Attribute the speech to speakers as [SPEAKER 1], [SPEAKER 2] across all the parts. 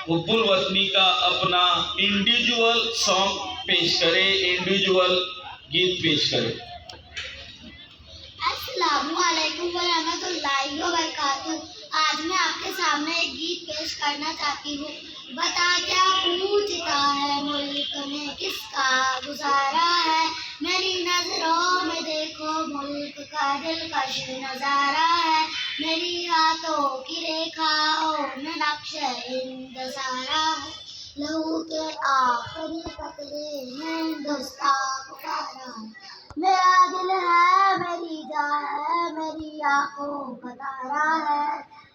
[SPEAKER 1] हुब्बुल वतनी का अपना individual song पेश करे, इंडिविजुअल गीत पेश करे।
[SPEAKER 2] अस्सलामुअलैकुम वरहमतुल्लाहि वबरकातुहू। आज मैं आपके सामने एक गीत पेश करना चाहती हूँ। बता क्या पूछता है मुल्क में किसका गुजारा है, मेरी नजरों में देखो मुल्क का दिलकश नजारा है, मेरी हाथों की रेखाओं में नक्श इंतज़ारा है, लहू के आखिरी कतरे में हिंदुस्तान पुकारा है, मेरा दिल है मेरी जान है मेरी आँखों का तारा है,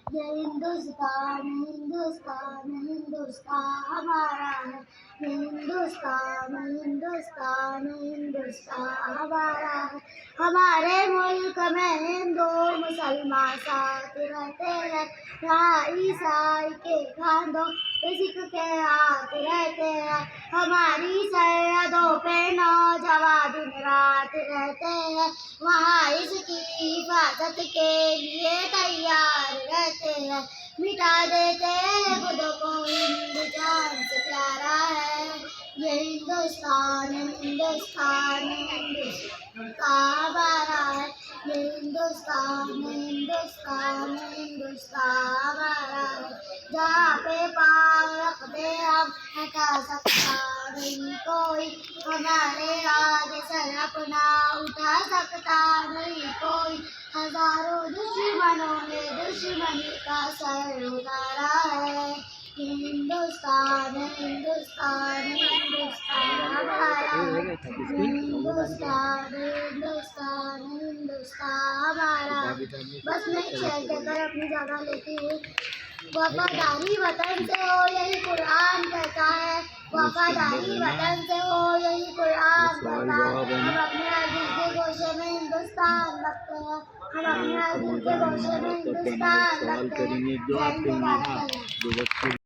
[SPEAKER 2] ये हिंदुस्तान हिंदुस्तान हिंदुस्तान हमारा है, ये हिंदुस्तान हिंदुस्तान हिंदुस्तान हमारा है। हमारे मुल्क में हिंदू मुसलमान साथ रहते हैं, यहाँ ईसाई के खानों पे सिख के हाथ रहते हैं, हमारी सरहदों पे नौजवान दिन रात रहते हैं, वहाँ इसकी हिफाजत के लिए तैयार रहते हैं, मिटा देते हैं खुद को हिंदू जान से प्यारा है, ये हिंदुस्तान हिंदुस्तान हिंदुस्तान हमारा है, ये हिंदुस्तान हिंदुस्तान हिंदुस्तान हमारा है, जहाँ पे पाँव रखते हम हटा सकता नहीं कोई, हमारे आगे सर अपना उठा सकता नहीं कोई, हजारों दुश्मनों ने दुश्मनी का सर उतारा है, हिंदुस्तान हिंदुस्तान हिंदुस्तान हमारा है, हिंदुस्तान हिंदुस्तान हिंदुस्तान हमारा है। बस मैं शेर कहकर अपनी जगह लेती हूँ। वफादारी वतन से हो यही कुरान कहता है, वफादारी वतन से हो यही कुरान कहता है, हम अपने दिल के गोशे में हिंदुस्तान रखते हैं, हम अपने दिल के गोशे में हिंदुस्तान रखते हैं।